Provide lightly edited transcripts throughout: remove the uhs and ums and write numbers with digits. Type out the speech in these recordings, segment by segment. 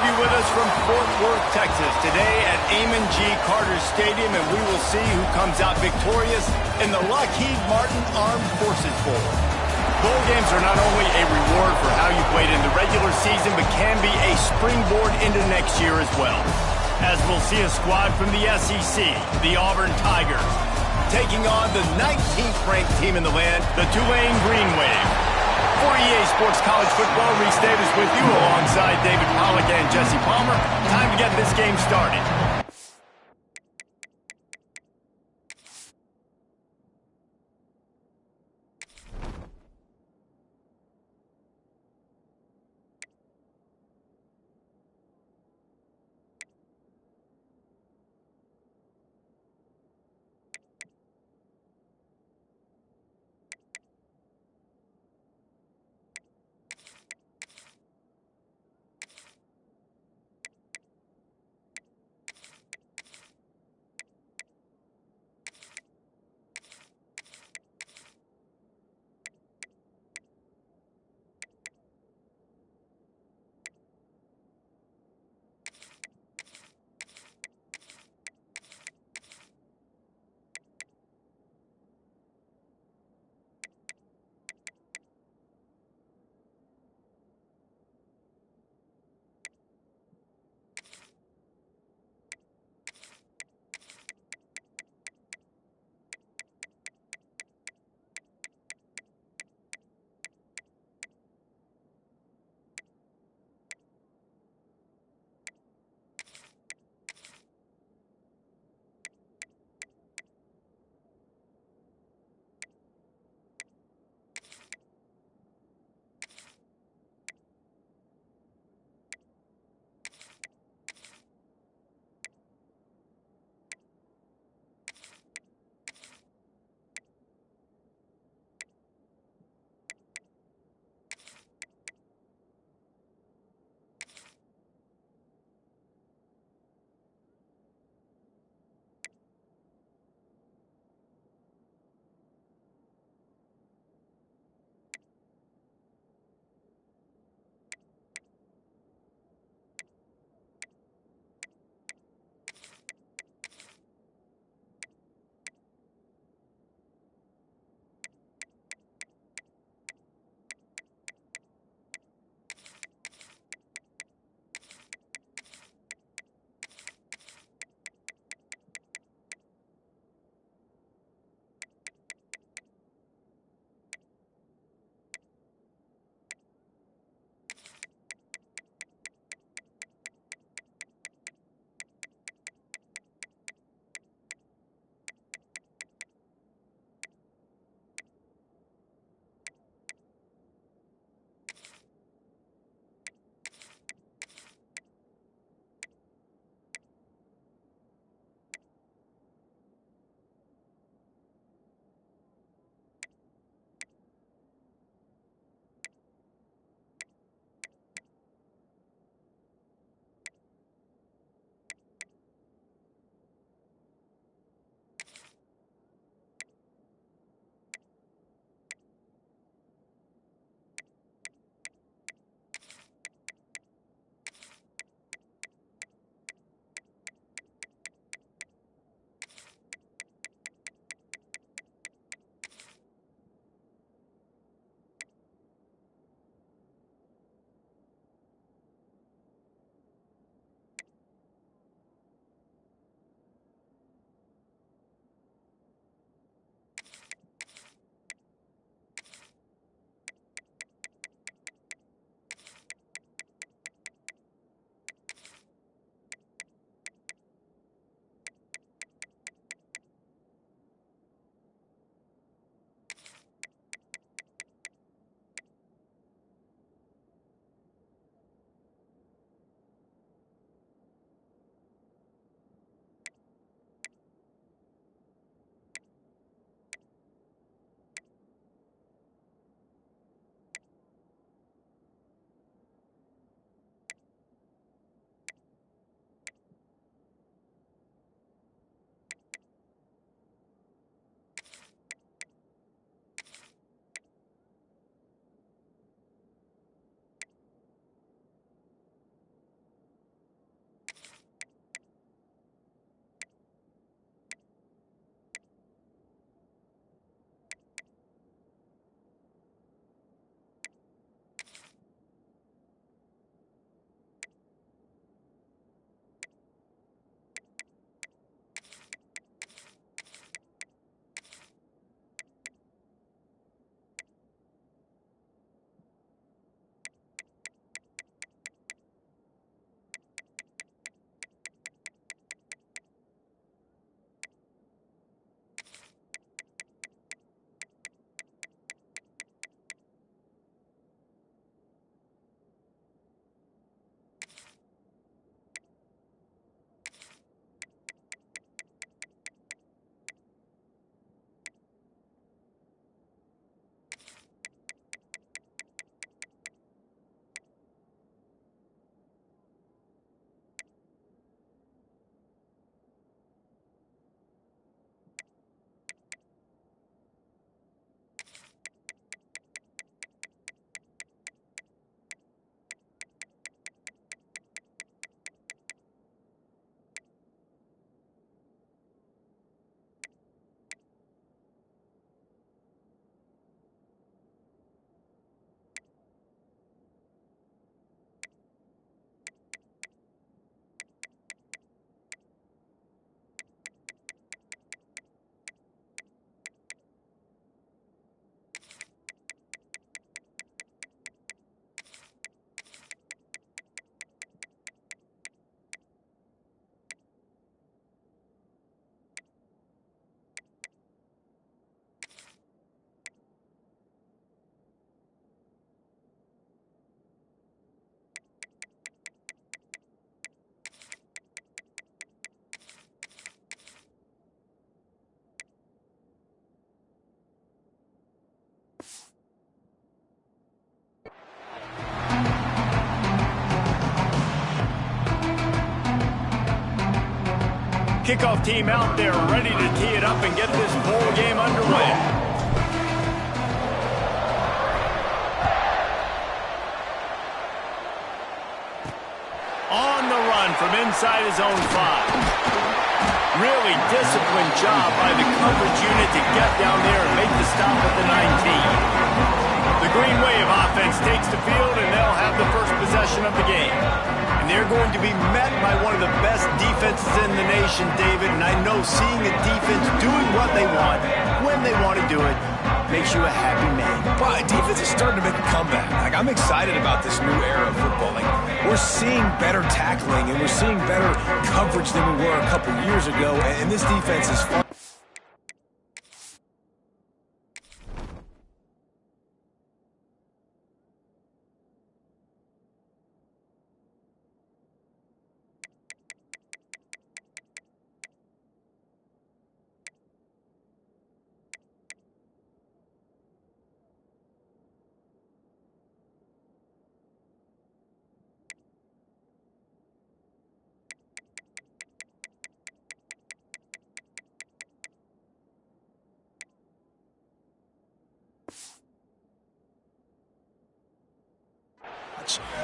be with us from Fort Worth, Texas, today at Amon G. Carter Stadium, and we will see who comes out victorious in the Lockheed Martin Armed Forces Bowl. Bowl games are not only a reward for how you played in the regular season, but can be a springboard into next year as well. As we'll see a squad from the SEC, the Auburn Tigers, taking on the 19th ranked team in the land, the Tulane Green Wave. For EA Sports College Football, Reese Davis with you alongside David Pollack and Jesse Palmer. Time to get this game started. Kickoff team out there ready to tee it up and get this bowl game underway. On the run from inside his own 5. Really disciplined job by the coverage unit to get down there and make the stop at the 19. The Green Wave offense takes the field, and they'll have the first possession of the game. And they're going to be met by one of the best defenses in the nation, David. And I know seeing a defense doing what they want, when they want to do it, makes you a happy man. Well, defense is starting to make a comeback. Like, I'm excited about this new era of football. Like, we're seeing better tackling, and we're seeing better coverage than we were a couple years ago. And this defense is fun.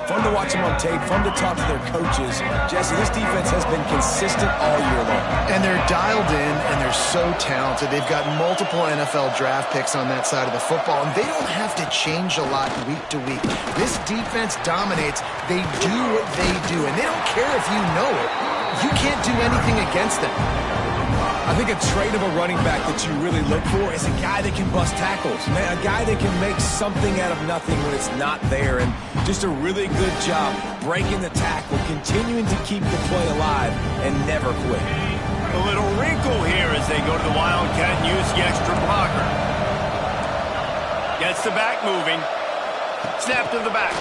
Fun to watch them on tape, fun to talk to their coaches. Jesse, this defense has been consistent all year long. And they're dialed in, and they're so talented. They've got multiple NFL draft picks on that side of the football, and they don't have to change a lot week to week. This defense dominates. They do what they do, and they don't care if you know it. You can't do anything against them. I think a trait of a running back that you really look for is a guy that can bust tackles, a guy that can make something out of nothing when it's not there, and just a really good job breaking the tackle, continuing to keep the play alive, and never quit. A little wrinkle here as they go to the Wildcat and use the extra blocker. Gets the back moving. Snap to the back.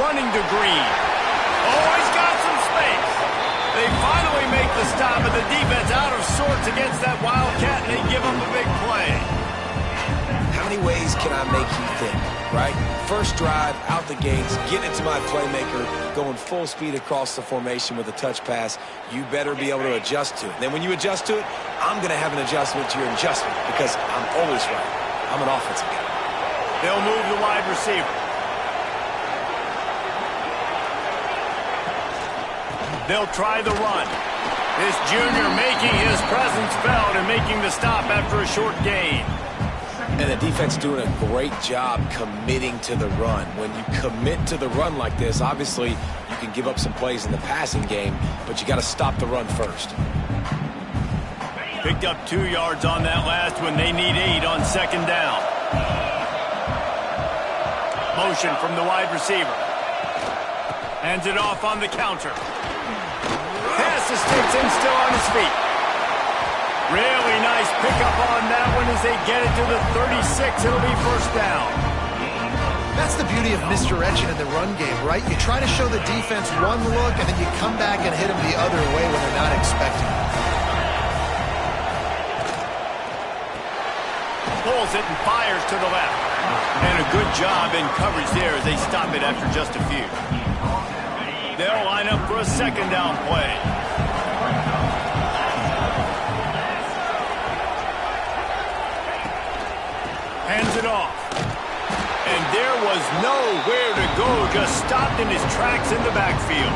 Running to Green. Oh, he's got some space. They finally make the stop, and the defense out of sorts against that Wildcat, and they give them a big play. How many ways can I make you think, right? First drive, out the gates, get it to my playmaker, going full speed across the formation with a touch pass. You better be able to adjust to it. And then when you adjust to it, I'm going to have an adjustment to your adjustment because I'm always right. I'm an offensive guy. They'll move the wide receiver. They'll try the run. This junior making his presence felt and making the stop after a short gain. And the defense doing a great job committing to the run. When you commit to the run like this, obviously you can give up some plays in the passing game, but you got to stop the run first. Picked up 2 yards on that last one. They need 8 on second down. Motion from the wide receiver. Hands it off on the counter. Pass escapes him, still on his feet. Really nice pickup on that one as they get it to the 36. It'll be first down. That's the beauty of misdirection in the run game, right? You try to show the defense one look, and then you come back and hit them the other way when they're not expecting it. Pulls it and fires to the left. And a good job in coverage there as they stop it after just a few. They'll line up for a second down play. Hands it off. And there was nowhere to go, just stopped in his tracks in the backfield.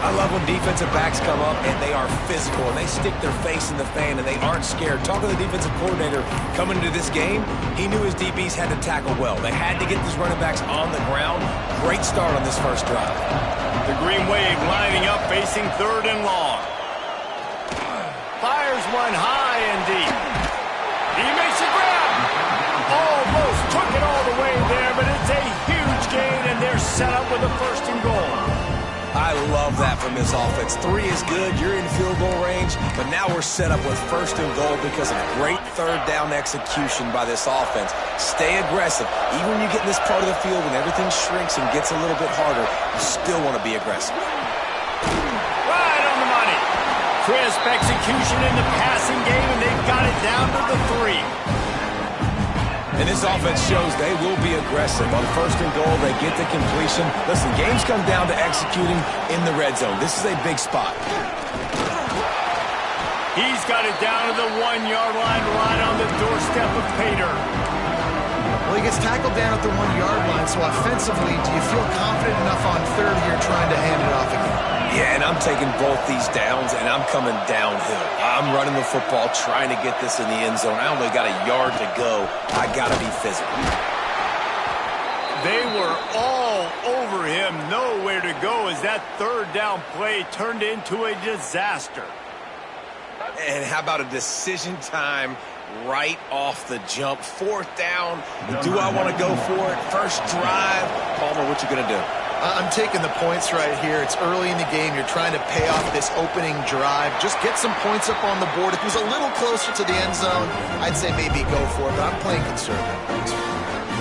I love when defensive backs come up and they are physical and they stick their face in the fan and they aren't scared. Talking to the defensive coordinator coming into this game, he knew his DBs had to tackle well. They had to get these running backs on the ground. Great start on this first drive. The Green Wave lining up, facing third and long. Fires one high and deep. He makes a grab. Almost took it all the way there, but it's a huge gain, and they're set up with a first and goal. I love that from this offense. 3 is good. You're in field goal range, but now we're set up with first and goal because of great third down execution by this offense. Stay aggressive. Even when you get in this part of the field, when everything shrinks and gets a little bit harder, you still want to be aggressive. Right on the money. Crisp execution in the passing game, and they've got it down to the 3. And this offense shows they will be aggressive. On first and goal, they get the completion. Listen, games come down to executing in the red zone. This is a big spot. He's got it down to the 1-yard line, right on the doorstep of Pater. Well, he gets tackled down at the 1-yard line, so offensively, do you feel confident enough on third here trying to hand it off again? Yeah, and I'm taking both these downs, and I'm coming downhill. I'm running the football, trying to get this in the end zone. I only got a yard to go. I got to be physical. They were all over him, nowhere to go as that third down play turned into a disaster. And how about a decision time right off the jump? Fourth down. Do I want to go for it? First drive. Palmer, what you going to do? I'm taking the points right here. It's early in the game. You're trying to pay off this opening drive. Just get some points up on the board. If it was a little closer to the end zone, I'd say maybe go for it, but I'm playing conservative.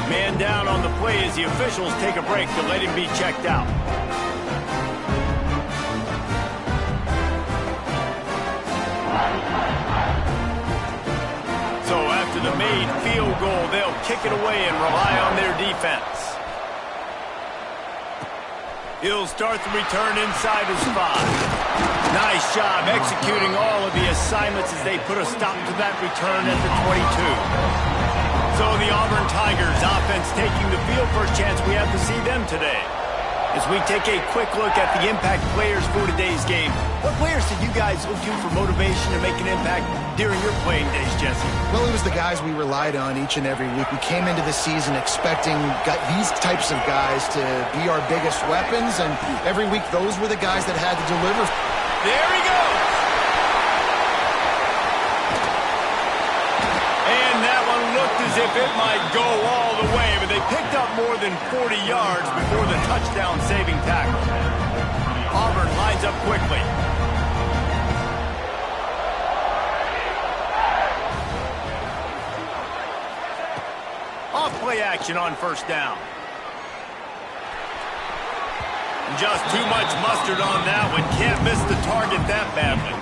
Man down on the play as the officials take a break to let him be checked out. So after the made field goal, they'll kick it away and rely on their defense. He'll start the return inside his 5. Nice job executing all of the assignments as they put a stop to that return at the 22. So the Auburn Tigers offense taking the field. First chance we have to see them today. As we take a quick look at the impact players for today's game, what players did you guys look to for motivation to make an impact during your playing days, Jesse? Well, it was the guys we relied on each and every week. We came into the season expecting these types of guys to be our biggest weapons, and every week those were the guys that had to deliver. There he goes! And that one looked as if it might go all the way, but they picked up more than 40 yards before the touchdown-saving tackle. Auburn lines up quickly. Off-play action on first down. Just too much mustard on that one. Can't miss the target that badly.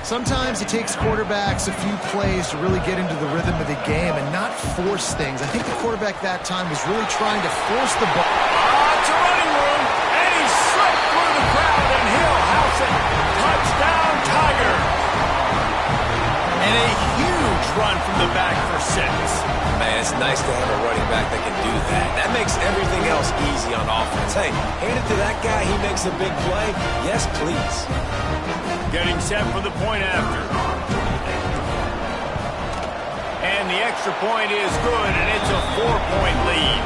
Sometimes it takes quarterbacks a few plays to really get into the rhythm of the game and not force things. I think the quarterback that time was really trying to force the ball. It's a running room, and he slipped through the crowd, and he'll house it. Touchdown, Tigers. And a huge run from the back for 6. Man, it's nice to have a running back that can do that. That makes everything else easy on offense. Hey, hand it to that guy. He makes a big play. Yes, please. Getting set for the point after. And the extra point is good, and it's a 4-point lead.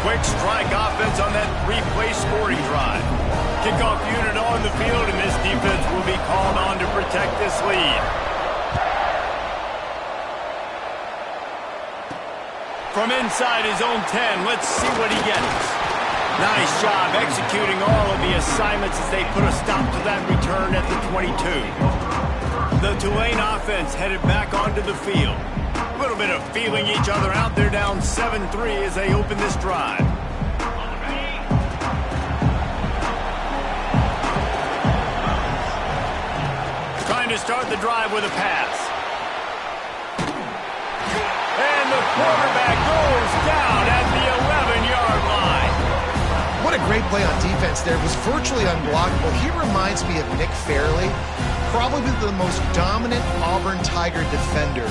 Quick strike offense on that 3-play scoring drive. Kickoff unit on the field, and this defense will be called on to protect this lead. From inside his own 10, let's see what he gets. Nice job executing all of the assignments as they put a stop to that return at the 22. The Tulane offense headed back onto the field. A little bit of feeling each other out. They're down 7-3 as they open this drive. Trying to start the drive with a pass. And the quarterback goes down at the 11-yard line. What a great play on defense there. It was virtually unblockable. He reminds me of Nick Fairley, probably the most dominant Auburn Tiger defender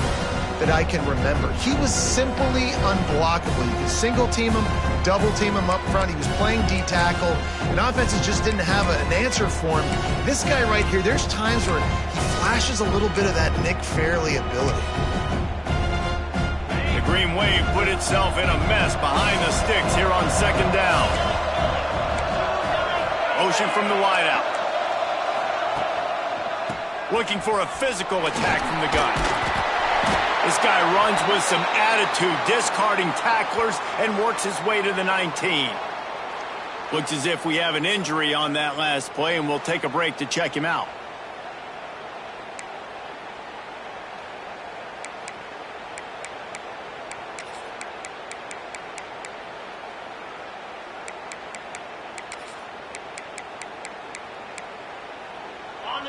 that I can remember. He was simply unblockable. You could single-team him, double-team him up front. He was playing D-tackle, and offenses just didn't have an answer for him. This guy right here, there's times where he flashes a little bit of that Nick Fairley ability. The Green Wave put itself in a mess behind the sticks here on second down. Motion from the wideout. Looking for a physical attack from the gun. This guy runs with some attitude, discarding tacklers, and works his way to the 19. Looks as if we have an injury on that last play, and we'll take a break to check him out.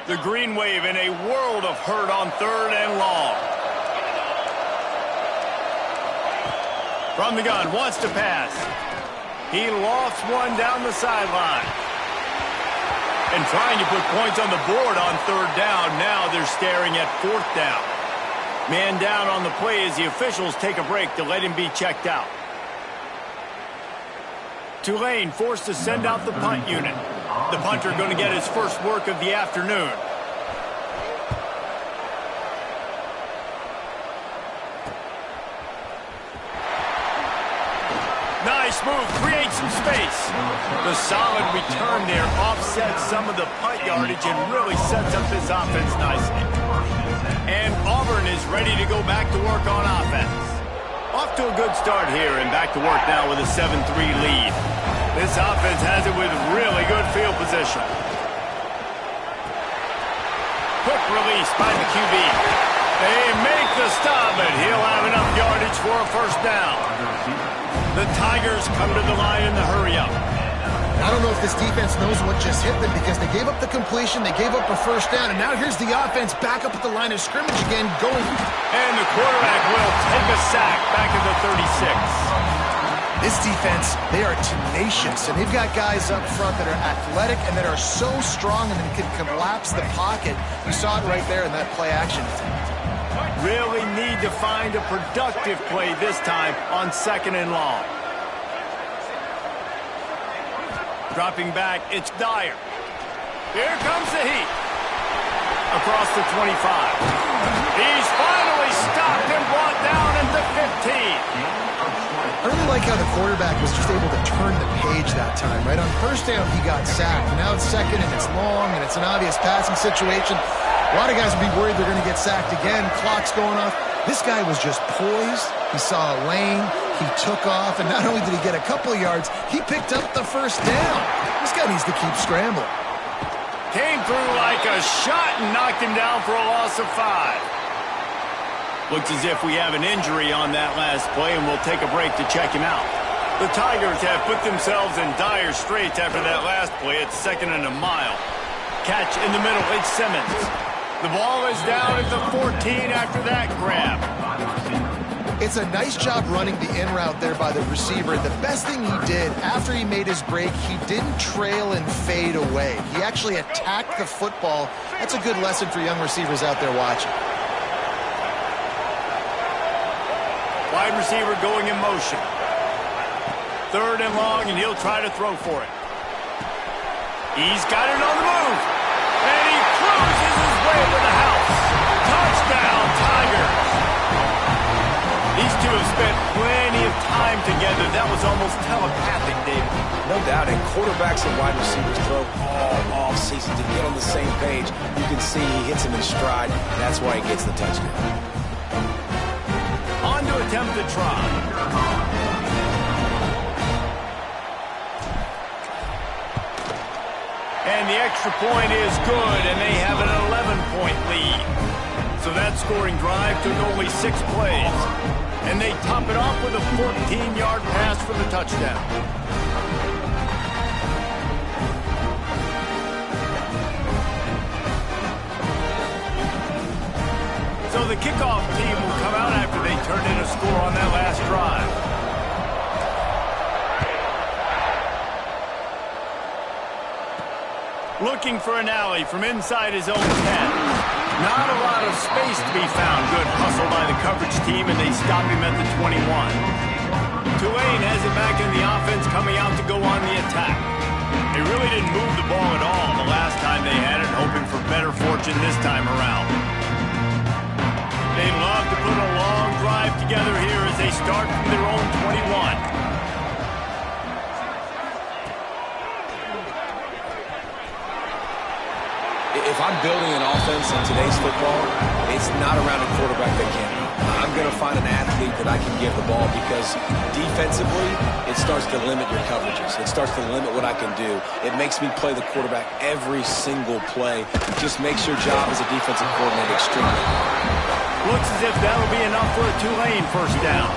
The Green Wave in a world of hurt on third and long. From the gun, wants to pass. He lofts one down the sideline. And trying to put points on the board on third down. Now they're staring at fourth down. Man down on the play as the officials take a break to let him be checked out. Tulane forced to send out the punt unit. The punter going to get his first work of the afternoon. Nice move, creates some space. The solid return there offsets some of the punt yardage and really sets up this offense nicely. And Auburn is ready to go back to work on offense. Off to a good start here and back to work now with a 7-3 lead. This offense has it with really good field position. Quick release by the QB. They make the stop, but he'll have enough yardage for a first down. The Tigers come to the line in the hurry-up. I don't know if this defense knows what just hit them because they gave up the completion, they gave up a first down, and now here's the offense back up at the line of scrimmage again going. And the quarterback will take a sack back at the 36. This defense, they are tenacious, and they've got guys up front that are athletic and that are so strong and that can collapse the pocket. You saw it right there in that play action. Really need to find a productive play this time on 2nd and long. Dropping back, it's Dyer. Here comes the heat. Across the 25. He's finally stopped and brought down at the 15. I really like how the quarterback was just able to turn the page that time, right? On first down, he got sacked. Now it's second, and it's long, and it's an obvious passing situation. A lot of guys would be worried they're going to get sacked again. Clock's going off. This guy was just poised. He saw a lane. He took off, and not only did he get a couple of yards, he picked up the first down. This guy needs to keep scrambling. Came through like a shot and knocked him down for a loss of 5. Looks as if we have an injury on that last play, and we'll take a break to check him out. The Tigers have put themselves in dire straits after that last play. It's 2nd and a mile. Catch in the middle, it's Simmons. The ball is down at the 14 after that grab. It's a nice job running the in route there by the receiver. The best thing he did after he made his break, he didn't trail and fade away. He actually attacked the football. That's a good lesson for young receivers out there watching. Wide receiver going in motion. 3rd and long, and he'll try to throw for it. He's got it on the move. And he cruises his way to the house. Touchdown, Tigers. These two have spent plenty of time together. That was almost telepathic, David. No doubt, and quarterbacks and wide receivers throw all offseason to get on the same page. You can see he hits him in stride. That's why he gets the touchdown. On to attempt to try. And the extra point is good, and they have an 11-point lead. So that scoring drive took only 6 plays. And they top it off with a 14-yard pass for the touchdown. So the kickoff team will come out after they turned in a score on that last drive. Looking for an alley from inside his own 10. Not a lot of space to be found. Good hustle by the coverage team, and they stop him at the 21. Tulane has it back in the offense, coming out to go on the attack. They really didn't move the ball at all the last time they had it, hoping for better fortune this time around. They love to put a long drive together here as they start from their own 21. If I'm building an offense in today's football, it's not around a quarterback that can. I'm going to find an athlete that I can give the ball because defensively, it starts to limit your coverages. It starts to limit what I can do. It makes me play the quarterback every single play. It just makes your job as a defensive coordinator extremely hard. Looks as if that'll be enough for a Tulane first down.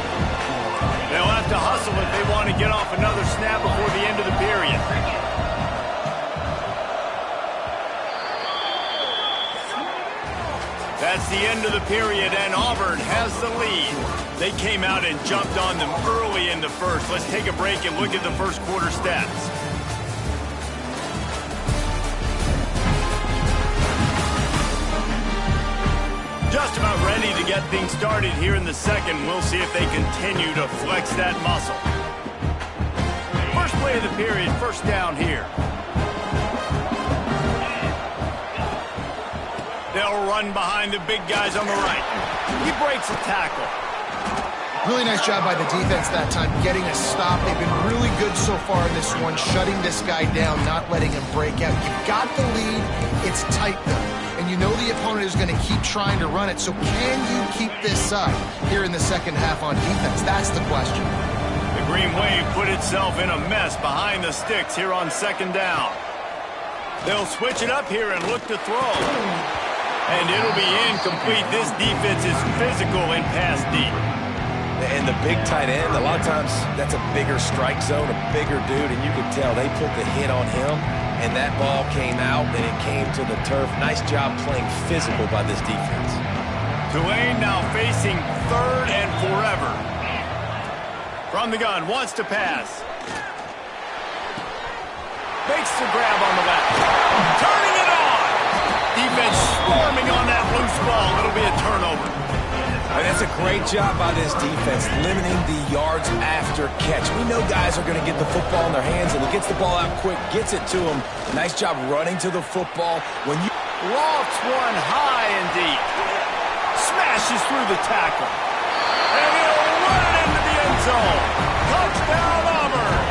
They'll have to hustle if they want to get off another snap before the end of the period. That's the end of the period, and Auburn has the lead. They came out and jumped on them early in the first. Let's take a break and look at the first quarter stats. Just about ready to get things started here in the second. We'll see if they continue to flex that muscle. First play of the period, first down here. They'll run behind the big guys on the right. He breaks a tackle. Really nice job by the defense that time, getting a stop. They've been really good so far in this one, shutting this guy down, not letting him break out. You've got the lead. It's tight, though. And you know the opponent is going to keep trying to run it. So can you keep this up here in the second half on defense? That's the question. The Green Wave put itself in a mess behind the sticks here on second down. They'll switch it up here and look to throw. And it'll be incomplete. This defense is physical in pass deep. And the big tight end, a lot of times that's a bigger strike zone, a bigger dude, and you can tell they put the hit on him, and that ball came out, and it came to the turf. Nice job playing physical by this defense. Tulane now facing third and forever. From the gun, wants to pass. Makes the grab on the left. Turning it on! Defense swarming on that loose ball. It'll be a turnover. That's a great job by this defense, limiting the yards after catch. We know guys are going to get the football in their hands, and he gets the ball out quick, gets it to him. Nice job running to the football. When you lofts one high and deep. Smashes through the tackle. And he'll run it into the end zone. Touchdown, Auburn.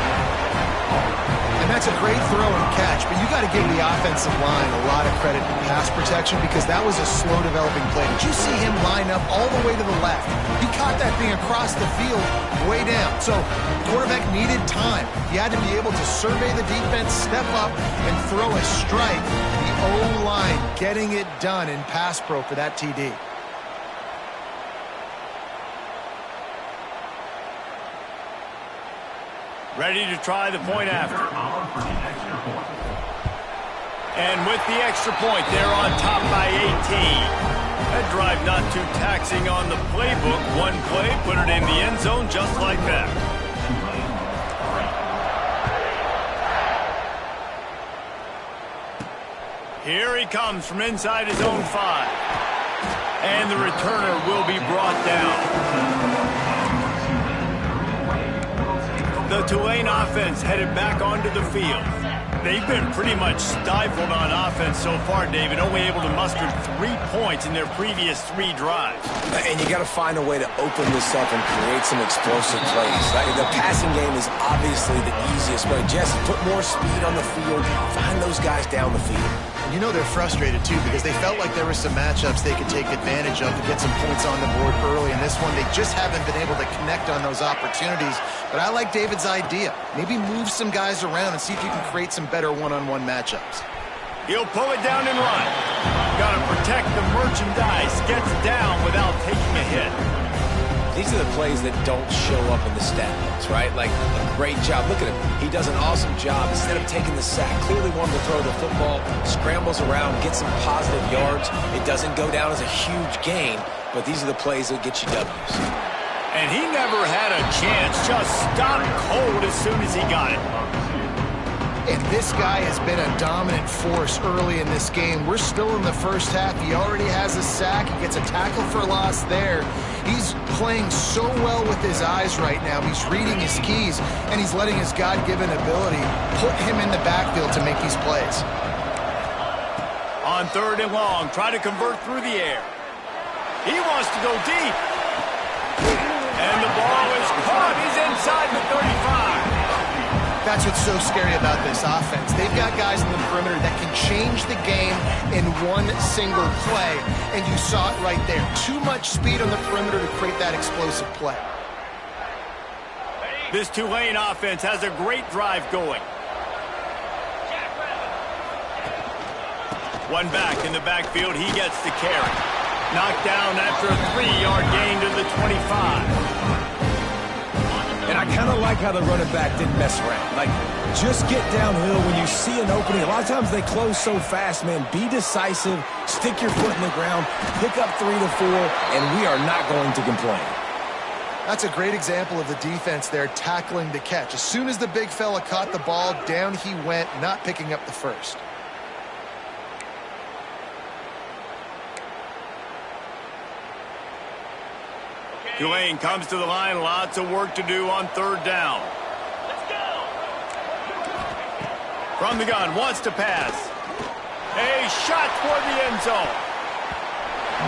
And that's a great throw and catch, but you got to give the offensive line a lot of credit in pass protection because that was a slow developing play. Did you see him line up all the way to the left? He caught that thing across the field way down. So quarterback needed time. He had to be able to survey the defense, step up, and throw a strike. The O-line getting it done in pass pro for that TD. Ready to try the point after. And with the extra point, they're on top by 18. That drive not too taxing on the playbook. One play, put it in the end zone just like that. Here he comes from inside his own 5. And the returner will be brought down. The Tulane offense headed back onto the field. They've been pretty much stifled on offense so far, David, only able to muster 3 points in their previous 3 drives. And you got to find a way to open this up and create some explosive plays. The passing game is obviously the easiest way. Just put more speed on the field, find those guys down the field. You know they're frustrated, too, because they felt like there were some matchups they could take advantage of to get some points on the board early. In this one, they just haven't been able to connect on those opportunities. But I like David's idea. Maybe move some guys around and see if you can create some better one-on-one matchups. He'll pull it down and run. Got to protect the merchandise. Gets down without taking a hit. These are the plays that don't show up in the stat books, right? Like a great job. Look at him. He does an awesome job. Instead of taking the sack, clearly wanted to throw the football, scrambles around, gets some positive yards. It doesn't go down as a huge gain, but these are the plays that get you W's. And he never had a chance. Just stopped cold as soon as he got it. And this guy has been a dominant force early in this game. We're still in the first half. He already has a sack. He gets a tackle for loss there. He's playing so well with his eyes right now. He's reading his keys, and he's letting his God-given ability put him in the backfield to make these plays. On third and long, try to convert through the air. He wants to go deep. And the ball is caught. He's inside the 35. That's what's so scary about this offense. They've got guys in the perimeter that can change the game in one single play, and you saw it right there. Too much speed on the perimeter to create that explosive play. This Tulane offense has a great drive going. One back in the backfield, he gets the carry. Knocked down after a 3-yard gain to the 25. And I kind of like how the running back didn't mess around. Like, just get downhill when you see an opening. A lot of times they close so fast, man. Be decisive, stick your foot in the ground, pick up 3 to 4, and we are not going to complain. That's a great example of the defense there tackling the catch. As soon as the big fella caught the ball, down he went, not picking up the first. Tulane comes to the line. Lots of work to do on third down. Let's go. From the gun, wants to pass. A shot toward the end zone.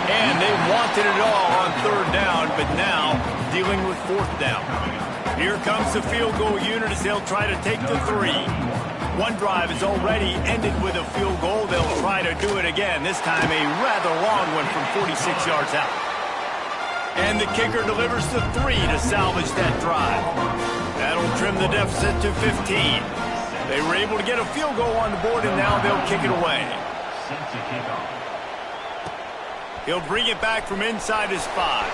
And they wanted it all on third down, but now dealing with fourth down. Here comes the field goal unit as they'll try to take the 3. One drive is already ended with a field goal. They'll try to do it again. This time a rather long one from 46 yards out. And the kicker delivers the 3 to salvage that drive. That'll trim the deficit to 15. They were able to get a field goal on the board, and now they'll kick it away. He'll bring it back from inside his 5.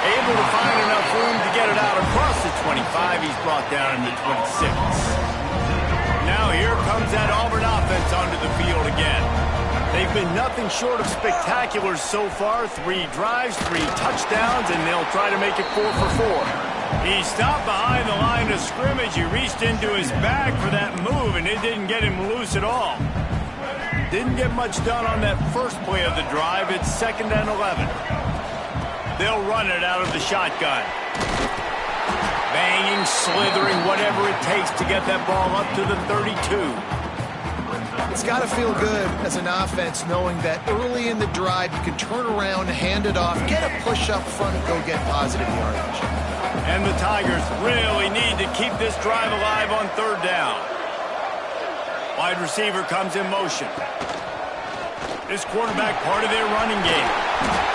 Able to find enough room to get it out across the 25. He's brought down in the 26. Now here comes that Auburn offense onto the field again. They've been nothing short of spectacular so far. 3 drives, 3 touchdowns, and they'll try to make it 4 for 4. He stopped behind the line of scrimmage. He reached into his bag for that move, and it didn't get him loose at all. Didn't get much done on that first play of the drive. It's 2nd and 11. They'll run it out of the shotgun. Banging, slithering, whatever it takes to get that ball up to the 32. It's got to feel good as an offense knowing that early in the drive you can turn around, hand it off, get a push up front, and go get positive yardage. And the Tigers really need to keep this drive alive on third down. Wide receiver comes in motion. This quarterback part of their running game.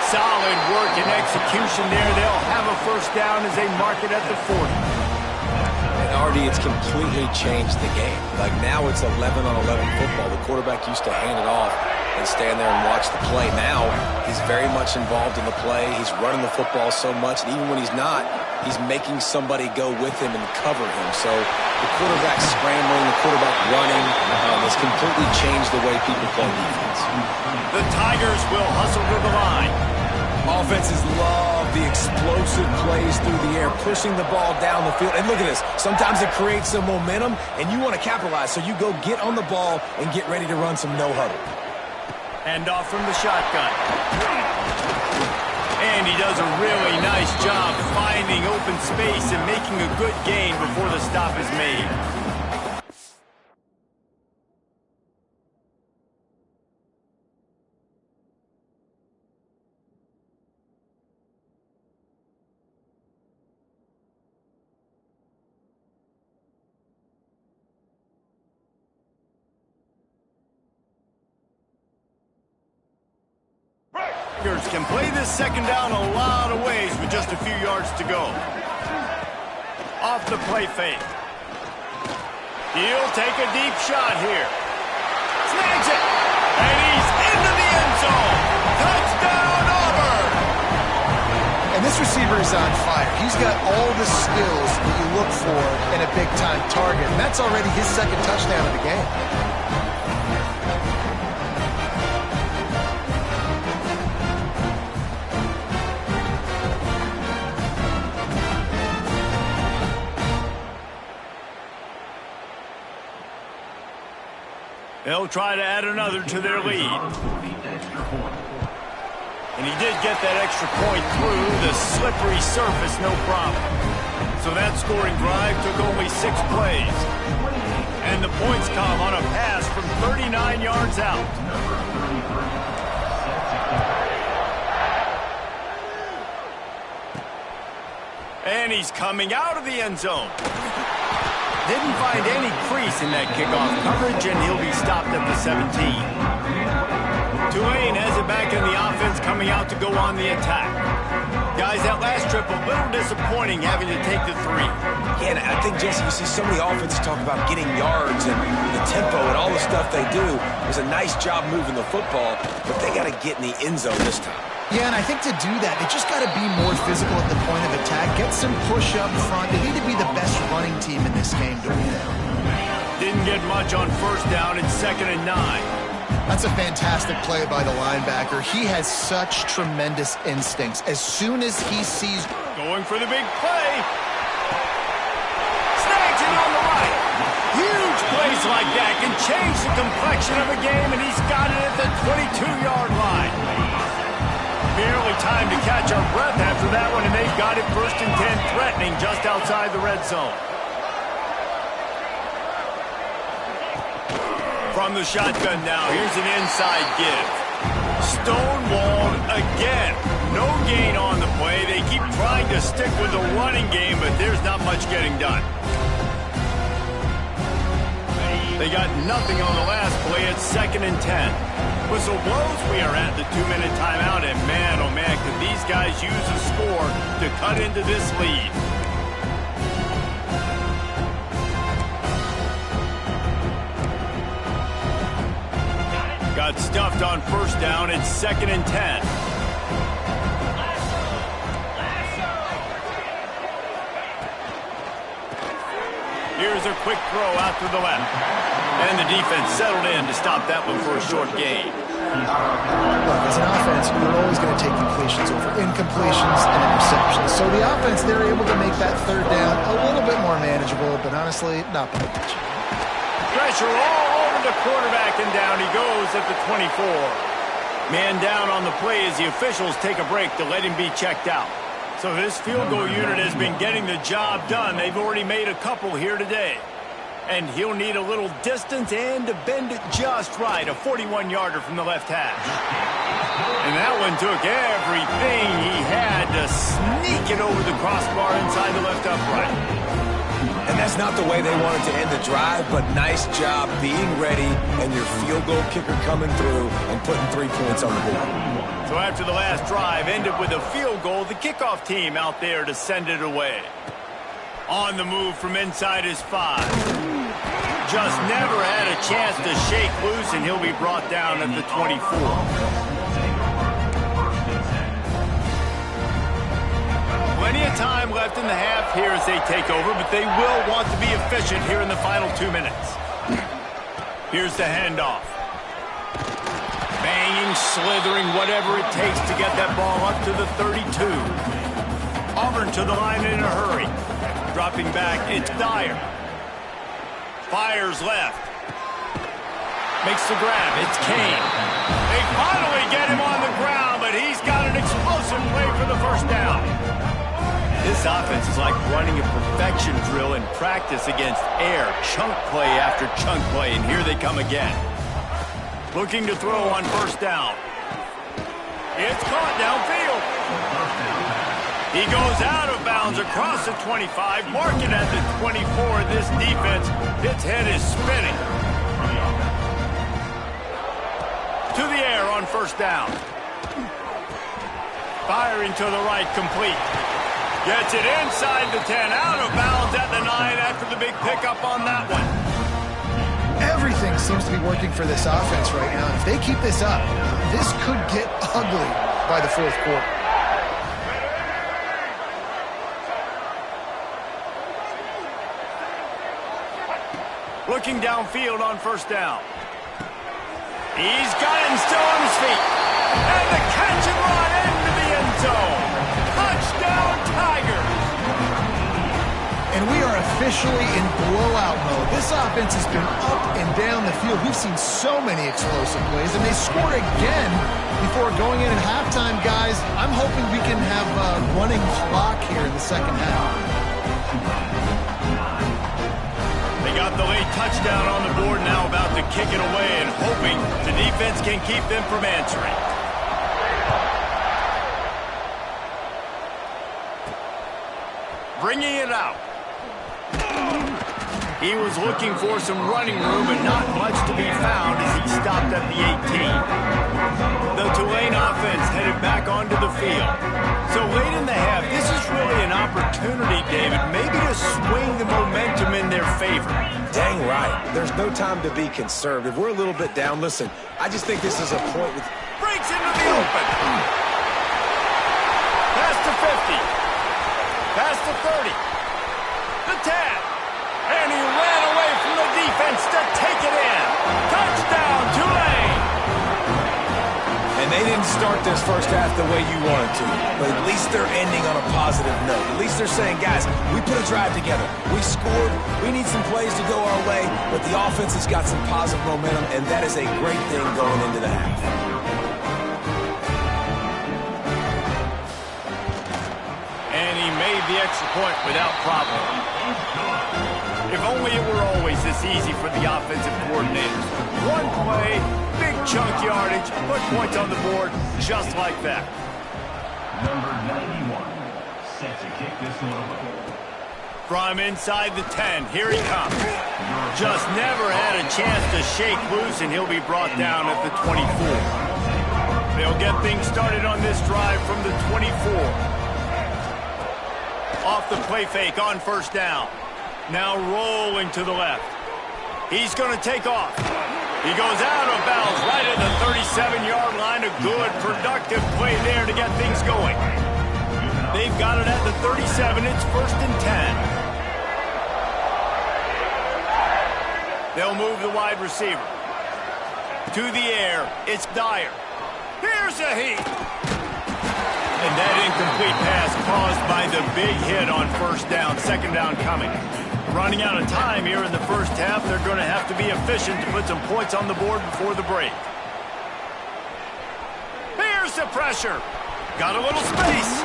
Solid work and execution there. They'll have a first down as they mark it at the 40. And Artie, it's completely changed the game. Like now it's 11-on-11 football. The quarterback used to hand it off and stand there and watch the play. Now he's very much involved in the play. He's running the football so much, and even when he's not, he's making somebody go with him and cover him. So the quarterback scrambling, the quarterback running has completely changed the way people play defense. The Tigers will hustle to the line. Offenses love the explosive plays through the air, pushing the ball down the field. And look at this. Sometimes it creates some momentum, and you want to capitalize. So you go get on the ball and get ready to run some no-huddle. Hand off from the shotgun. And he does a really nice job finding open space and making a good gain before the stop is made. Tigers can play this second down a lot of ways with just a few yards to go. Off the play fake. He'll take a deep shot here. Snags it. And he's into the end zone. Touchdown, Auburn. And this receiver is on fire. He's got all the skills that you look for in a big-time target. And that's already his 2nd touchdown of the game. They'll try to add another to their lead. And he did get that extra point through the slippery surface, no problem. So that scoring drive took only 6 plays. And the points come on a pass from 39 yards out. And he's coming out of the end zone. Didn't find any crease in that kickoff coverage, and he'll be stopped at the 17. Tulane has it back in the offense, coming out to go on the attack. Guys, that last trip, a little disappointing having to take the 3. Yeah, and I think, Jesse, you see so many offenses talk about getting yards and the tempo and all the stuff they do. It was a nice job moving the football, but they got to get in the end zone this time. Yeah, and I think to do that, they just got to be more physical at the point of attack, get some push up front. They need to be the best running team in this game to win. Didn't get much on first down. It's 2nd and 9. That's a fantastic play by the linebacker. He has such tremendous instincts. As soon as he sees... Going for the big play. Snags it on the right. Huge plays like that can change the complexion of a game, and he's got it at the 22-yard line. Barely time to catch our breath after that one, and they've got it 1st and 10, threatening just outside the red zone. From the shotgun now, here's an inside give. Stonewalled again. No gain on the play. They keep trying to stick with the running game, but there's not much getting done. They got nothing on the last play at 2nd and 10. Whistle blows, we are at the 2-minute timeout, and man, oh man, could these guys use a score to cut into this lead. Got stuffed on 1st down. It's 2nd and 10. Here's a quick throw out to the left. And the defense settled in to stop that one for a short gain. Look, as an offense, you're always going to take completions over incompletions and interceptions. So the offense, they're able to make that 3rd down a little bit more manageable, but honestly, not by much. Pressure all over the quarterback, and down he goes at the 24. Man down on the play as the officials take a break to let him be checked out. So this field goal unit has been getting the job done. They've already made a couple here today. And he'll need a little distance and to bend it just right. A 41-yarder from the left hash. And that one took everything he had to sneak it over the crossbar inside the left upright. And that's not the way they wanted to end the drive, but nice job being ready and your field goal kicker coming through and putting 3 points on the board. So after the last drive ended with a field goal, the kickoff team out there to send it away. On the move from inside his 5. Just never had a chance to shake loose, and he'll be brought down at the 24. Plenty of time left in the half here as they take over, but they will want to be efficient here in the final 2 minutes. Here's the handoff. Banging, slithering, whatever it takes to get that ball up to the 32. Auburn to the line in a hurry. Dropping back, it's Dyer. Fires left. Makes the grab, it's Kane. They finally get him on the ground, but he's got an explosive play for the 1st down. This offense is like running a perfection drill in practice against air. Chunk play after chunk play, and here they come again. Looking to throw on 1st down. It's caught downfield. He goes out of bounds across the 25, mark it at the 24. This defense, its head is spinning. To the air on 1st down. Firing to the right, complete. Gets it inside the 10, out of bounds at the 9 after the big pickup on that one. Everything seems to be working for this offense right now. If they keep this up, this could get ugly by the 4th quarter. Looking downfield on 1st down. He's got it and still on his feet. And the catch and run into the end zone. Touchdown, Tigers. And we are officially in blowout mode. This offense has been up and down the field. We've seen so many explosive plays, and they score again before going in at halftime, guys. I'm hoping we can have a running clock here in the 2nd half. They got the late touchdown on the board, now about to kick it away and hoping the defense can keep them from answering. Bringing it out. He was looking for some running room, but not much to be found as he stopped at the 18. The Tulane offense headed back onto the field. So late in the half, this is really an opportunity, David, maybe to swing the momentum in their favor. Dang right. There's no time to be conservative. We're a little bit down. Listen, I just think this is a point with... Breaks into the open. Past the 50. Past the 30. The 10. And he ran away from the defense to take it in. Touchdown, Tulane. didn't start this first half the way you wanted to, but at least they're ending on a positive note. At least they're saying, guys, we put a drive together. We scored. We need some plays to go our way, but the offense has got some positive momentum, and that is a great thing going into the half. And he made the extra point without problem. If only it were always this easy for the offensive coordinators. One play, big chunk yardage, put points on the board just like that. Number 91, set to kick this one away. From inside the 10, here he comes. Just never had a chance to shake loose, and he'll be brought down at the 24. They'll get things started on this drive from the 24. Off the play fake on first down. Now rolling to the left. He's going to take off. He goes out of bounds right at the 37-yard line. A good, productive play there to get things going. They've got it at the 37. It's 1st and 10. They'll move the wide receiver. To the air. It's Dyer. Here's a heat. And that incomplete pass caused by the big hit on first down. Second down coming. Running out of time here in the first half. They're going to have to be efficient to put some points on the board before the break. Here's the pressure. Got a little space.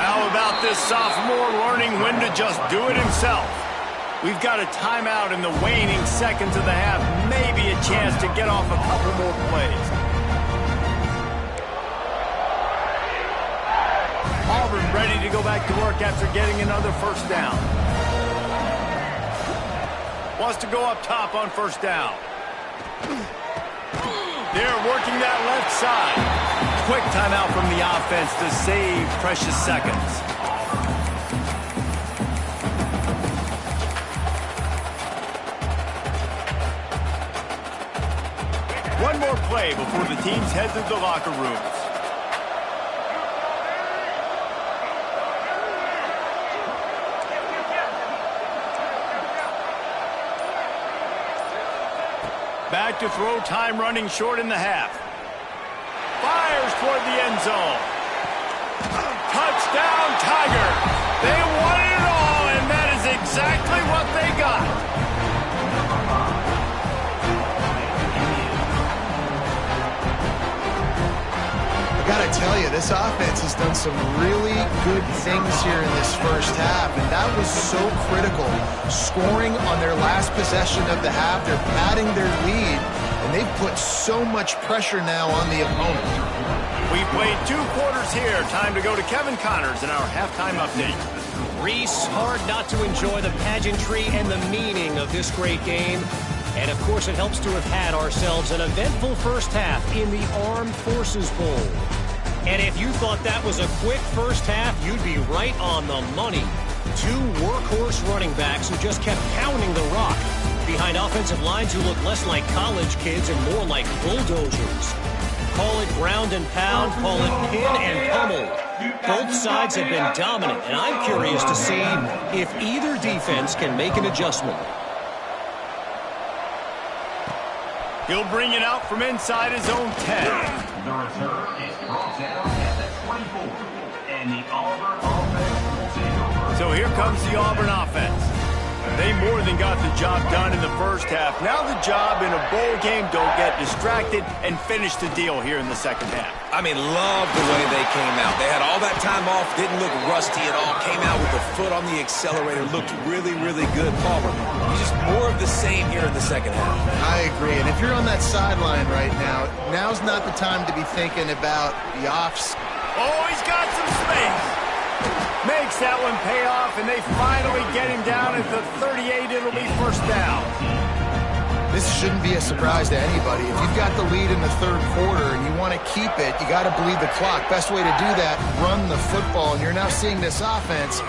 How about this sophomore learning when to just do it himself? We've got a timeout in the waning seconds of the half. Maybe a chance to get off a couple more plays. Auburn ready to go back to work after getting another first down. Wants to go up top on first down. They're working that left side. Quick timeout from the offense to save precious seconds. One more play before the teams head to the locker rooms. Back to throw, time running short in the half. Fires toward the end zone. Touchdown, Tiger. They won it all, and that is exactly what they got. I gotta tell you, this offense has done some really good things here in this first half, and that was so critical. Scoring on their last possession of the half, they're padding their lead, and they've put so much pressure now on the opponent. We played 2 quarters here. Time to go to Kevin Connors in our halftime update. Reese, hard not to enjoy the pageantry and the meaning of this great game. And, of course, it helps to have had ourselves an eventful first half in the Armed Forces Bowl. And if you thought that was a quick first half, you'd be right on the money. 2 workhorse running backs who just kept pounding the rock behind offensive lines who look less like college kids and more like bulldozers. Call it ground and pound, call it pin and pummel. Both sides have been dominant, and I'm curious to see if either defense can make an adjustment. He'll bring it out from inside his own 10. The return is brought down at the 24, and the Auburn offense will take over. So here comes the Auburn offense. They more than got the job done in the first half. Now the job in a bowl game, don't get distracted and finish the deal here in the second half. I mean, love the way they came out. They had all that time off, didn't look rusty at all, came out with the foot on the accelerator, looked really, really good. Palmer, just more of the same here in the second half. I agree, and if you're on that sideline right now, now's not the time to be thinking about the offs. Oh, he's got some space. Makes that one pay off, and they finally get him down at the 38. It'll be first down. This shouldn't be a surprise to anybody. If you've got the lead in the third quarter and you want to keep it, you got to bleed the clock. Best way to do that, run the football. And you're now seeing this offense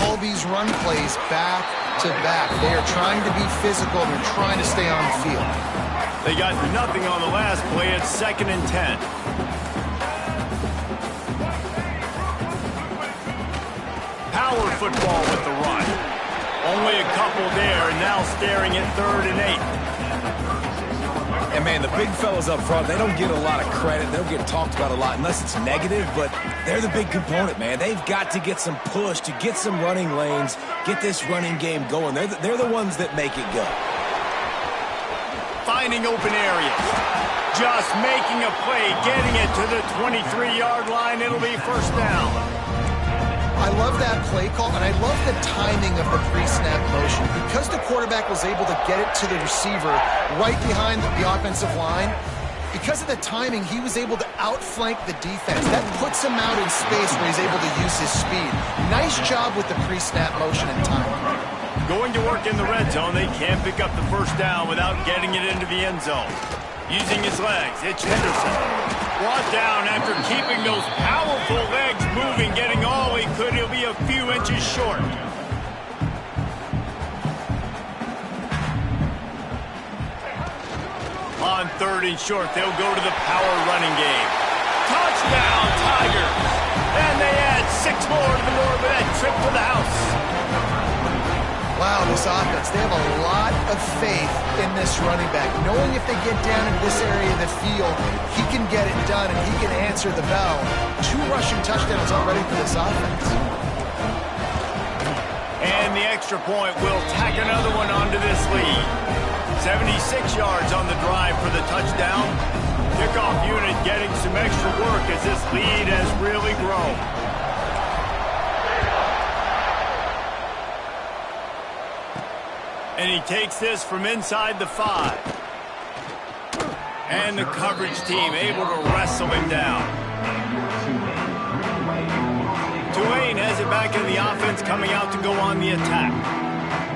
call these run plays back to back. They are trying to be physical. They're trying to stay on the field. They got nothing on the last play. It's 2nd and 10. Power football with the run. Only a couple there, and now staring at 3rd and 8. And, man, the big fellas up front, they don't get a lot of credit. They don't get talked about a lot unless it's negative, but they're the big component, man. They've got to get some push, to get some running lanes, get this running game going. They're the ones that make it go. Finding open areas. Just making a play, getting it to the 23-yard line. It'll be first down. I love that play call, and I love the timing of the pre-snap motion. Because the quarterback was able to get it to the receiver right behind the offensive line, because of the timing, he was able to outflank the defense. That puts him out in space where he's able to use his speed. Nice job with the pre-snap motion and timing. Going to work in the red zone, they can't pick up the first down without getting it into the end zone. Using his legs, it's Henderson. Brought down after keeping those powerful legs moving, getting all he could. He'll be a few inches short. On 3rd and short, they'll go to the power running game. Touchdown, Tigers! And they add 6 more to the board with that trip to the house. Wow, this offense, they have a lot of faith in this running back. Knowing if they get down into this area of the field, he can get it done and he can answer the bell. 2 rushing touchdowns already for this offense. And the extra point will tack another one onto this lead. 76 yards on the drive for the touchdown. Kickoff unit getting some extra work as this lead has really grown. And he takes this from inside the 5. And the coverage team able to wrestle him down. Tulane has it back in the offense, coming out to go on the attack.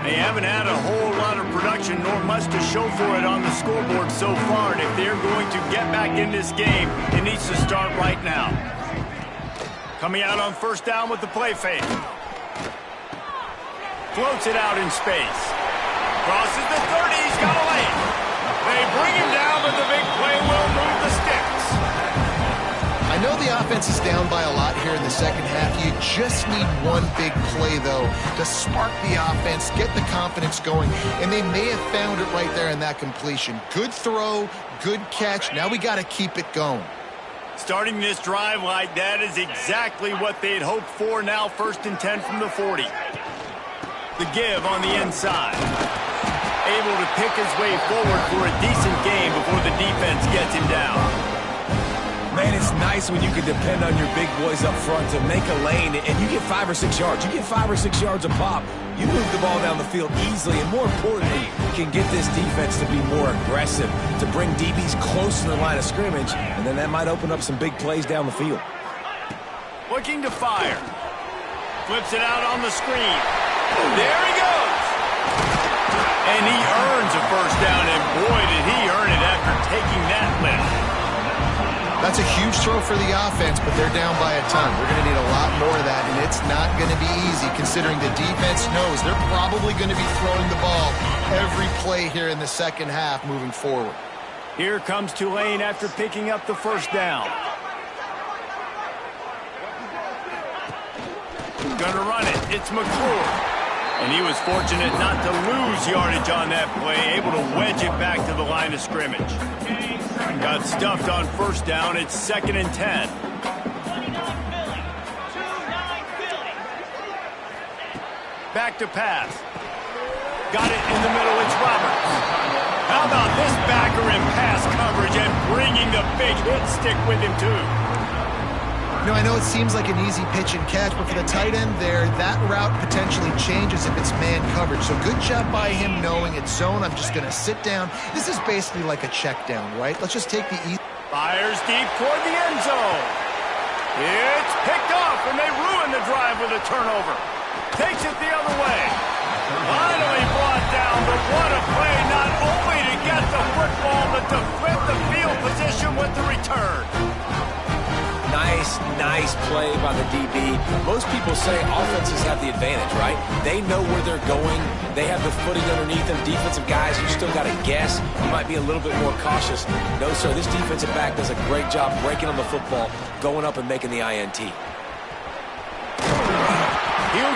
They haven't had a whole lot of production, nor much to show for it on the scoreboard so far. And if they're going to get back in this game, it needs to start right now. Coming out on first down with the play fake. Floats it out in space. Crosses the 30, he's got away. They bring him down, but the big play will move the sticks. I know the offense is down by a lot here in the second half. You just need one big play, though, to spark the offense, get the confidence going, and they may have found it right there in that completion. Good throw, good catch. Now we got to keep it going. Starting this drive like that is exactly what they'd hoped for. Now 1st and 10 from the 40. The give on the inside. Able to pick his way forward for a decent game before the defense gets him down. Man, it's nice when you can depend on your big boys up front to make a lane, and you get 5 or 6 yards. You get 5 or 6 yards a pop. You move the ball down the field easily, and more importantly, can get this defense to be more aggressive, to bring DBs close to the line of scrimmage, and then that might open up some big plays down the field. Looking to fire. Flips it out on the screen. There he goes. And he earns a first down, and boy, did he earn it after taking that lift. That's a huge throw for the offense, but they're down by a ton. We're going to need a lot more of that, and it's not going to be easy considering the defense knows they're probably going to be throwing the ball every play here in the second half moving forward. Here comes Tulane after picking up the first down. Gonna run it. It's McClure. And he was fortunate not to lose yardage on that play, able to wedge it back to the line of scrimmage. Got stuffed on first down. It's 2nd and 10. Back to pass. Got it in the middle. It's Roberts. How about this backer in pass coverage and bringing the big hit stick with him, too? You know, I know it seems like an easy pitch and catch, but for the tight end there, that route potentially changes if it's man coverage. So good job by him knowing it's zone. I'm just going to sit down. This is basically like a check down, right? Let's just take the easy. Fires deep toward the end zone. It's picked off, and they ruin the drive with a turnover. Takes it the other way. Finally brought down, but what a play, not only to get the football, but to flip the field position with the return. Nice play by the DB. Most people say offenses have the advantage, right? They know where they're going. They have the footing underneath them. Defensive guys, you still got to guess. You might be a little bit more cautious. No, sir, this defensive back does a great job breaking on the football, going up and making the INT. He'll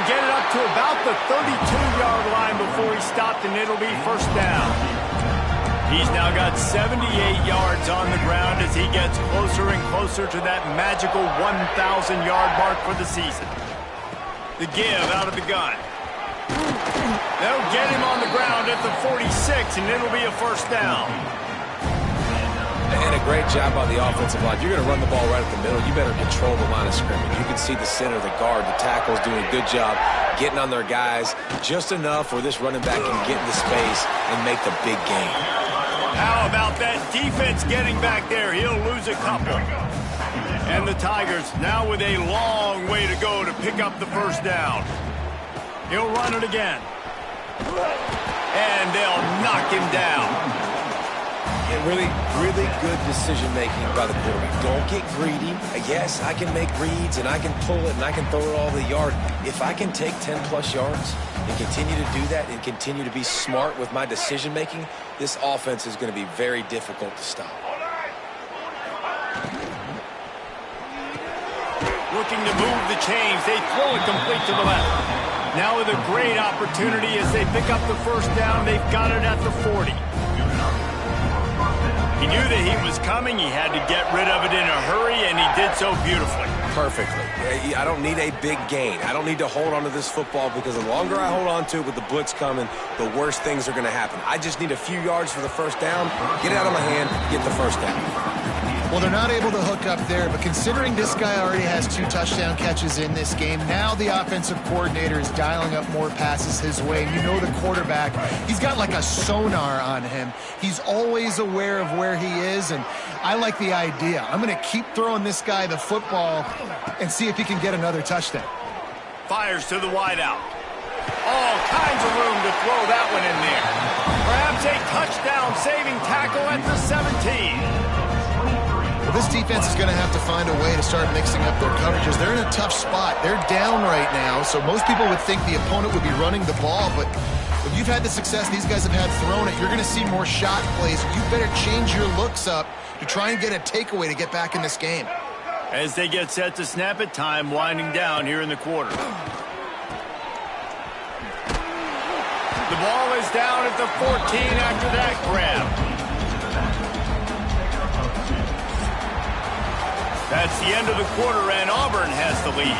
get it up to about the 32-yard line before he stopped, and it'll be first down. He's now got 78 yards on the ground as he gets closer and closer to that magical 1,000-yard mark for the season. The give out of the gun. They'll get him on the ground at the 46, and it'll be a first down. And a great job on the offensive line. You're going to run the ball right at the middle. You better control the line of scrimmage. You can see the center, the guard, the tackles doing a good job getting on their guys just enough where this running back can get into space and make the big gain. How about that defense getting back there? He'll lose a couple. And the Tigers now with a long way to go to pick up the first down. He'll run it again. And they'll knock him down. And really good decision-making by the quarterback. Don't get greedy. Yes, I can make reads, and I can pull it, and I can throw it all the yard. If I can take 10-plus yards and continue to do that and continue to be smart with my decision-making, this offense is going to be very difficult to stop. Looking to move the chains. They throw it complete to the left. Now with a great opportunity as they pick up the first down. They've got it at the 40. He knew that he was coming. He had to get rid of it in a hurry, and he did so beautifully. Perfectly. I don't need a big gain. I don't need to hold on to this football because the longer I hold on to it with the blitz coming, the worse things are going to happen. I just need a few yards for the first down, get it out of my hand, get the first down. Well, they're not able to hook up there, but considering this guy already has 2 touchdown catches in this game, now the offensive coordinator is dialing up more passes his way. And you know the quarterback, he's got like a sonar on him. He's always aware of where he is, and I like the idea. I'm going to keep throwing this guy the football and see if he can get another touchdown. Fires to the wideout. All kinds of room to throw that one in there. Perhaps a touchdown-saving tackle at the 17. Well, this defense is going to have to find a way to start mixing up their coverages. They're in a tough spot. They're down right now, so most people would think the opponent would be running the ball, but if you've had the success these guys have had throwing it, you're going to see more shot plays. You better change your looks up to try and get a takeaway to get back in this game. As they get set to snap it, time winding down here in the quarter. The ball is down at the 14 after that grab. That's the end of the quarter, and Auburn has the lead.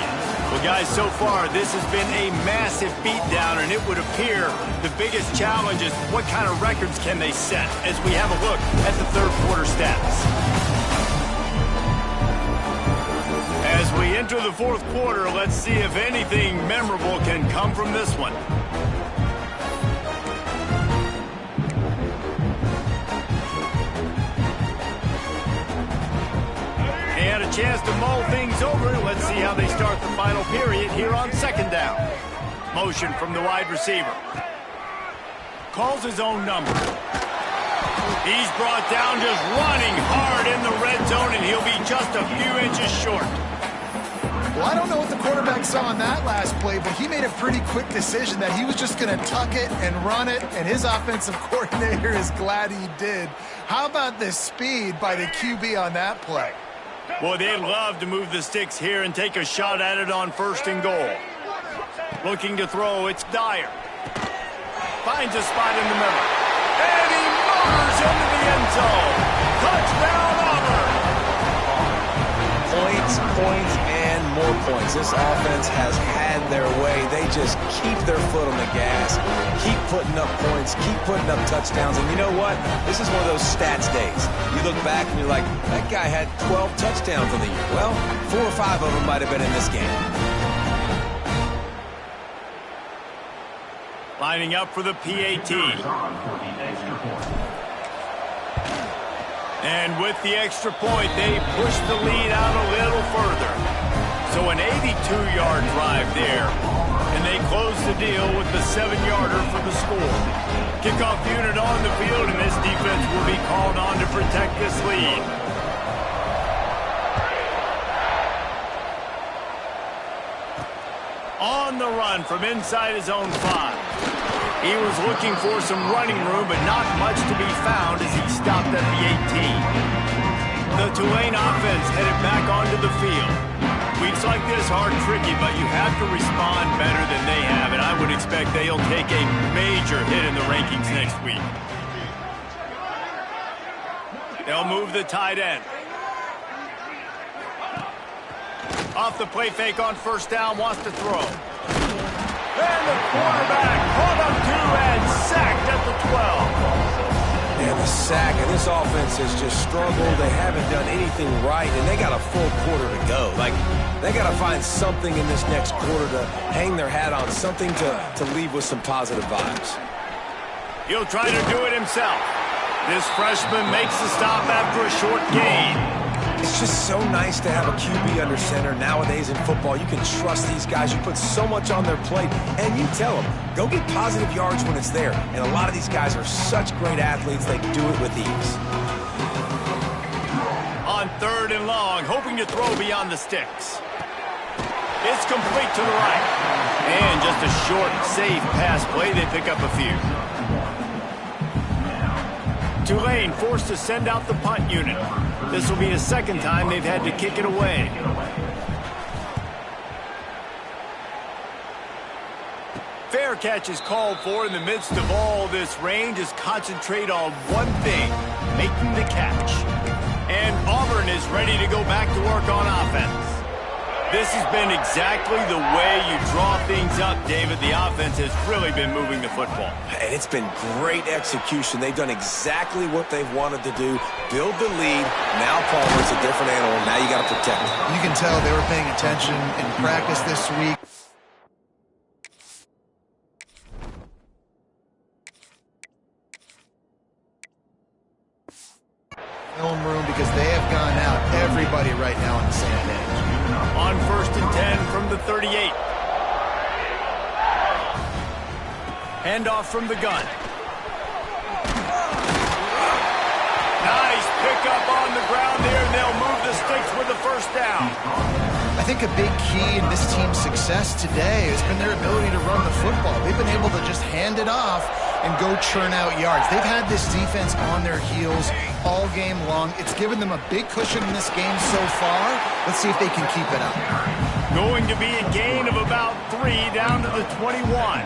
Well, guys, so far, this has been a massive beatdown, and it would appear the biggest challenge is what kind of records can they set as we have a look at the third quarter stats. As we enter the fourth quarter, let's see if anything memorable can come from this one. They had a chance to mull things over. Let's see how they start the final period here on second down. Motion from the wide receiver. Calls his own number. He's brought down just running hard in the red zone, and he'll be just a few inches short. Well, I don't know what the quarterback saw on that last play, but he made a pretty quick decision that he was just going to tuck it and run it, and his offensive coordinator is glad he did. How about the speed by the QB on that play? Boy, they'd love to move the sticks here and take a shot at it on 1st and goal. Looking to throw, it's Dyer. Finds a spot in the middle. And he motors into the end zone. Touchdown, Auburn! Points, and more points. This offense has had their way. They just keep their foot on the gas, keep putting up points, keep putting up touchdowns. And you know what? This is one of those stats days. You look back and you're like, that guy had 12 touchdowns in the year. Well, 4 or 5 of them might have been in this game. Lining up for the PAT. And with the extra point, they push the lead out a little further. So an 82-yard drive there. And they close the deal with the 7-yarder for the score. Kickoff unit on the field, and this defense will be called on to protect this lead. On the run from inside his own 5. He was looking for some running room, but not much to be found as he stopped at the 18. The Tulane offense headed back onto the field. Weeks like this are tricky, but you have to respond better than they have, and I would expect they'll take a major hit in the rankings next week. They'll move the tight end. Off the play fake on first down, wants to throw. And the quarterback caught up to and sacked at the 12. And the sack, and this offense has just struggled. They haven't done anything right, and they got a full quarter to go. Like, they got to find something in this next quarter to hang their hat on, something to leave with some positive vibes. He'll try to do it himself. This freshman makes the stop after a short gain. It's just so nice to have a QB under center. Nowadays in football, you can trust these guys. You put so much on their plate, and you tell them, go get positive yards when it's there. And a lot of these guys are such great athletes, they do it with ease. On 3rd and long, hoping to throw beyond the sticks. It's complete to the right. And just a short, safe pass play. They pick up a few. Tulane forced to send out the punt unit. This will be the second time they've had to kick it away. Fair catch is called for in the midst of all this rain. Just concentrate on one thing, making the catch. And Auburn is ready to go back to work on offense. This has been exactly the way you draw things up, David. The offense has really been moving the football. And it's been great execution. They've done exactly what they've wanted to do. Build the lead. Now Palmer's a different animal. Now you got to protect it. You can tell they were paying attention in practice this week. Film room because they have gone out. Everybody right now on the same page. On 1st and 10 from the 38. Handoff from the gun. Nice pickup on the ground there, and they'll move the sticks with the first down. I think a big key in this team's success today has been their ability to run the football. They've been able to just hand it off and go churn out yards. They've had this defense on their heels all game long. It's given them a big cushion in this game so far. Let's see if they can keep it up. Going to be a gain of about 3 down to the 21.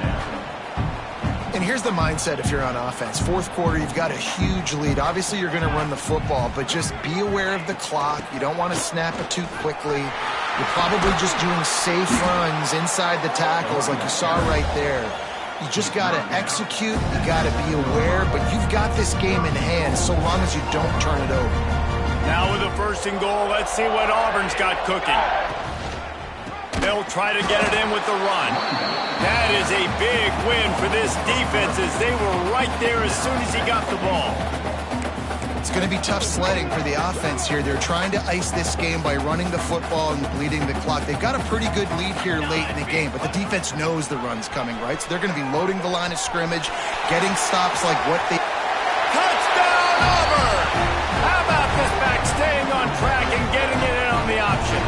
And here's the mindset if you're on offense. 4th quarter, you've got a huge lead. Obviously, you're going to run the football, but just be aware of the clock. You don't want to snap it too quickly. You're probably just doing safe runs inside the tackles like you saw right there. You just got to execute. You got to be aware, but you've got this game in hand so long as you don't turn it over. Now with a 1st and goal, let's see what Auburn's got cooking. They'll try to get it in with the run. That is a big win for this defense as they were right there as soon as he got the ball. It's going to be tough sledding for the offense here. They're trying to ice this game by running the football and bleeding the clock. They've got a pretty good lead here late in the game, but the defense knows the run's coming, right? So they're going to be loading the line of scrimmage, getting stops like what they... Touchdown, Auburn! How about this back staying on track and getting it in on the option?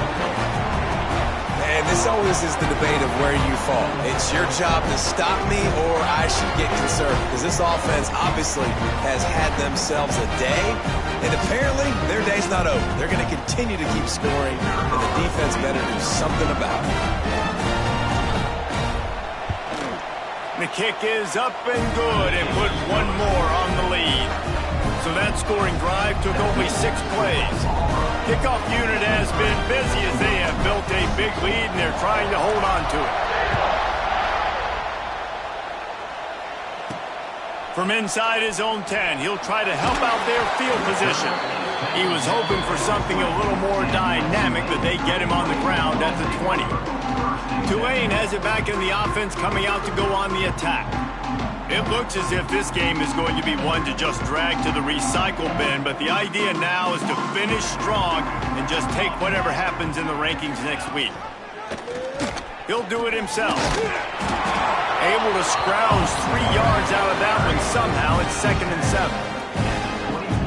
And this always is the debate of where you fall. It's your job to stop me or I should get concerned because this offense obviously has had themselves a day, and apparently their day's not over. They're going to continue to keep scoring, and the defense better do something about it. The kick is up and good and put one more on the lead. So that scoring drive took only 6 plays. Kickoff unit has been busy as they have built a big lead and they're trying to hold on to it. From inside his own 10, he'll try to help out their field position. He was hoping for something a little more dynamic, but they get him on the ground at the 20. Tulane has it back in the offense, coming out to go on the attack. It looks as if this game is going to be one to just drag to the recycle bin, but the idea now is to finish strong and just take whatever happens in the rankings next week. He'll do it himself. Able to scrounge 3 yards out of that one somehow. It's 2nd and 7.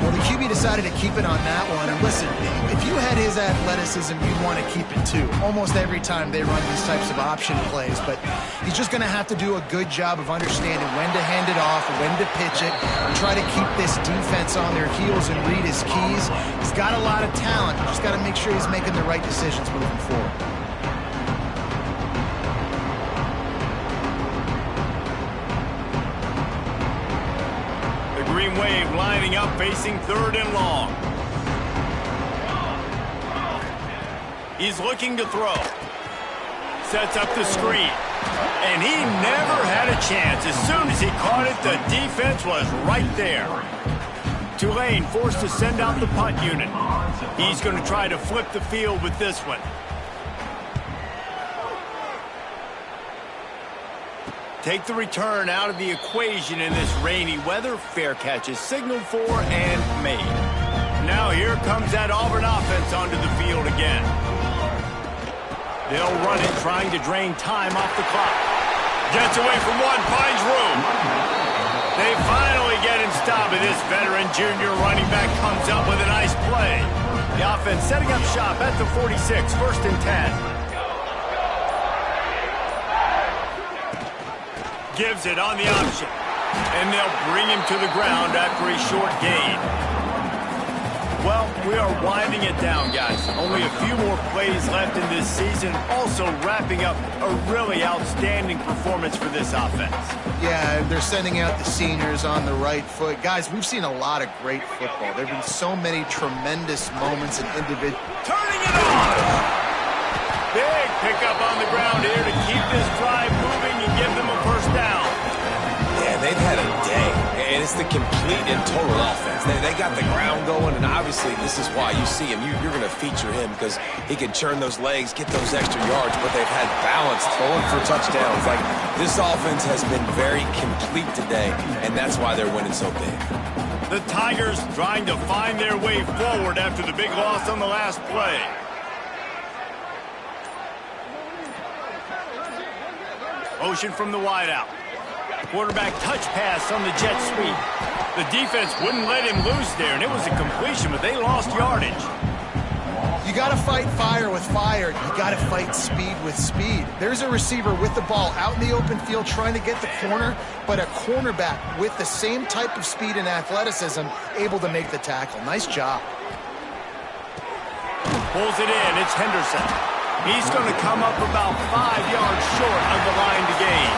Well, the QB decided to keep it on that one. And listen, if you had his athleticism, you'd want to keep it too. Almost every time they run these types of option plays. But he's just going to have to do a good job of understanding when to hand it off, when to pitch it, and try to keep this defense on their heels and read his keys. He's got a lot of talent. You just got to make sure he's making the right decisions moving forward. same wave, lining up, facing 3rd and long. He's looking to throw. Sets up the screen. And he never had a chance. As soon as he caught it, the defense was right there. Tulane forced to send out the punt unit. He's going to try to flip the field with this one. Take the return out of the equation in this rainy weather. Fair catch is signaled for and made. Now here comes that Auburn offense onto the field again. They'll run it, trying to drain time off the clock. Gets away from one, finds room. They finally get him stopped, and this veteran junior running back comes up with a nice play. The offense setting up shop at the 46, 1st and 10. Gives it on the option. And they'll bring him to the ground after a short gain. Well, we are winding it down, guys. Only a few more plays left in this season. Also wrapping up a really outstanding performance for this offense. Yeah, they're sending out the seniors on the right foot. Guys, we've seen a lot of great football. There have been so many tremendous moments in individual. Turning it on! Big pickup on the ground here to keep this drive moving and give them a 1st down. Yeah, they've had a day, and it's the complete and total offense. They got the ground going, and obviously this is why you see him. You're going to feature him because he can churn those legs, get those extra yards, but they've had balance, throwing for touchdowns. Like, this offense has been very complete today, and that's why they're winning so big. The Tigers trying to find their way forward after the big loss on the last play. Motion from the wideout. Quarterback touch pass on the jet sweep. The defense wouldn't let him loose there, and it was a completion, but they lost yardage. You got to fight fire with fire. You got to fight speed with speed. There's a receiver with the ball out in the open field trying to get the corner, but a cornerback with the same type of speed and athleticism able to make the tackle. Nice job. Pulls it in. It's Henderson. He's going to come up about 5 yards short of the line to gain.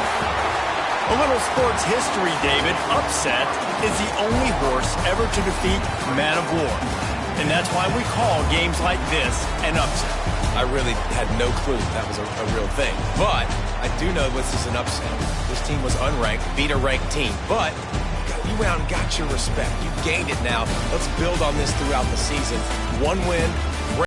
A little sports history, David. Upset is the only horse ever to defeat Man of War. And that's why we call games like this an upset. I really had no clue that was a real thing. But I do know this is an upset. This team was unranked, beat a ranked team. But you went out and got your respect. You gained it now. Let's build on this throughout the season. One win,